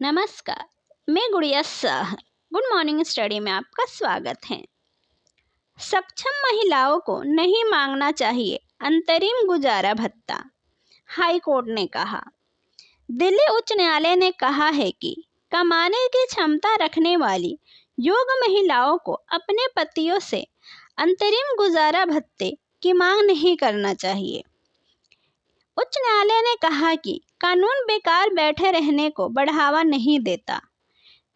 नमस्कार, मैं गुड़िया शाह। गुड मॉर्निंग स्टडी में आपका स्वागत है। सक्षम महिलाओं को नहीं मांगना चाहिए अंतरिम गुजारा भत्ता, हाई कोर्ट ने कहा। दिल्ली उच्च न्यायालय ने कहा है कि कमाने की क्षमता रखने वाली योग्य महिलाओं को अपने पतियों से अंतरिम गुजारा भत्ते की मांग नहीं करना चाहिए। उच्च न्यायालय ने कहा कि कानून बेकार बैठे रहने को बढ़ावा नहीं देता।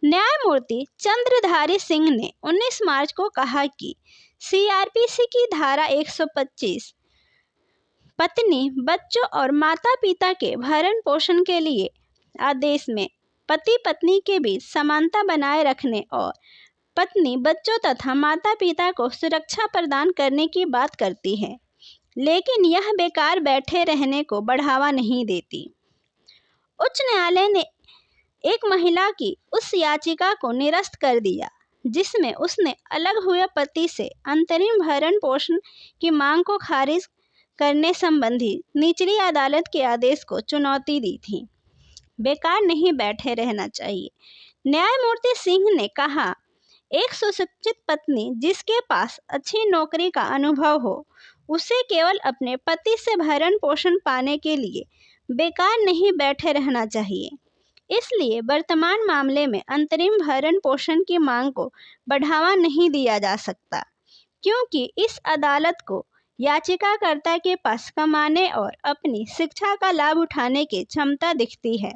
न्यायमूर्ति चंद्रधारी सिंह ने 19 मार्च को कहा कि सीआरपीसी की धारा 125 पत्नी, बच्चों और माता-पिता के भरण पोषण के लिए आदेश में पति पत्नी के बीच समानता बनाए रखने और पत्नी, बच्चों तथा माता-पिता को सुरक्षा प्रदान करने की बात करती है, लेकिन यह बेकार बैठे रहने को बढ़ावा नहीं देती। उच्च न्यायालय ने एक महिला की उस याचिका को निरस्त कर दिया जिसमें उसने अलग हुए पति से अंतरिम भरण पोषण की मांग को खारिज करने संबंधी निचली अदालत के आदेश को चुनौती दी थी। बेकार नहीं बैठे रहना चाहिए। न्यायमूर्ति सिंह ने कहा, एक सुशिक्षित पत्नी जिसके पास अच्छी नौकरी का अनुभव हो, उसे केवल अपने पति से भरण पोषण पाने के लिए बेकार नहीं बैठे रहना चाहिए। इसलिए वर्तमान मामले में अंतरिम भरण पोषण की मांग को बढ़ावा नहीं दिया जा सकता, क्योंकि इस अदालत को याचिकाकर्ता के पास कमाने और अपनी शिक्षा का लाभ उठाने की क्षमता दिखती है।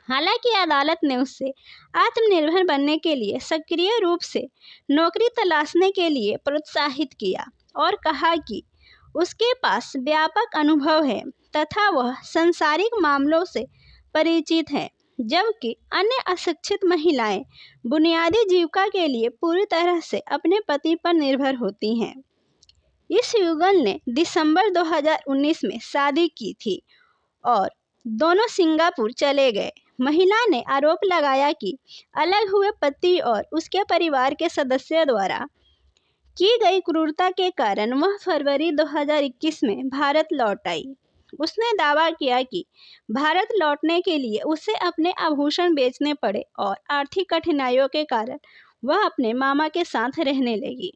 हालांकि अदालत ने उससे आत्मनिर्भर बनने के लिए सक्रिय रूप से नौकरी तलाशने के लिए प्रोत्साहित किया और कहा कि उसके पास व्यापक अनुभव है तथा वह सांसारिक मामलों से परिचित है, जबकि अन्य अशिक्षित महिलाएं बुनियादी जीविका के लिए पूरी तरह से अपने पति पर निर्भर होती हैं। इस युगल ने दिसंबर 2019 में शादी की थी और दोनों सिंगापुर चले गए। महिला ने आरोप लगाया कि अलग हुए पति और उसके परिवार के सदस्यों द्वारा की गई क्रूरता के कारण वह फरवरी 2021 में भारत लौट आई। उसने दावा किया कि भारत लौटने के लिए उसे अपने आभूषण बेचने पड़े और आर्थिक कठिनाइयों के कारण वह अपने मामा के साथ रहने लगी।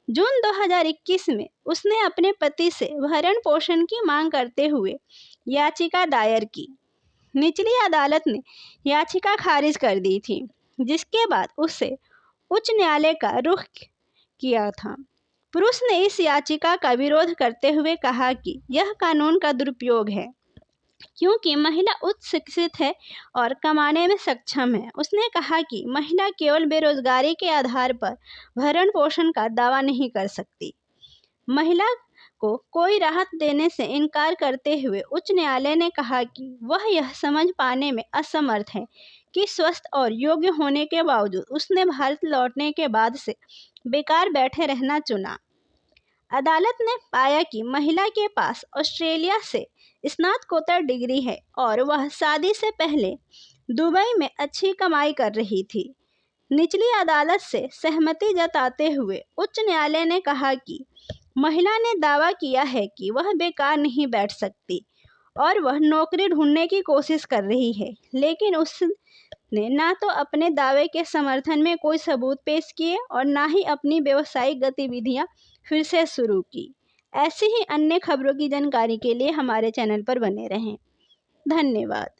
जून 2021 में उसने अपने पति से भरण पोषण की मांग करते हुए याचिका दायर की। निचली अदालत ने याचिका खारिज कर दी थी, जिसके बाद उसे उच्च न्यायालय का रुख किया था। पुरुष ने इस याचिका का विरोध करते हुए कहा कि यह कानून का दुरुपयोग है, क्योंकि महिला उच्च शिक्षित है और कमाने में सक्षम है। उसने कहा कि महिला केवल बेरोजगारी के आधार पर भरण पोषण का दावा नहीं कर सकती। महिला को कोई राहत देने से इनकार करते हुए उच्च न्यायालय ने कहा कि वह यह समझ पाने में असमर्थ है कि स्वस्थ और योग्य होने के बावजूद उसने भारत लौटने के बाद से बेकार बैठे रहना चुना। अदालत ने पाया कि महिला के पास ऑस्ट्रेलिया से स्नातकोत्तर डिग्री है और वह शादी से पहले दुबई में अच्छी कमाई कर रही थी। निचली अदालत से सहमति जताते हुए उच्च न्यायालय ने कहा कि महिला ने दावा किया है कि वह बेकार नहीं बैठ सकती और वह नौकरी ढूंढने की कोशिश कर रही है, लेकिन उसने ना तो अपने दावे के समर्थन में कोई सबूत पेश किए और ना ही अपनी व्यावसायिक गतिविधियां फिर से शुरू की। ऐसी ही अन्य खबरों की जानकारी के लिए हमारे चैनल पर बने रहें। धन्यवाद।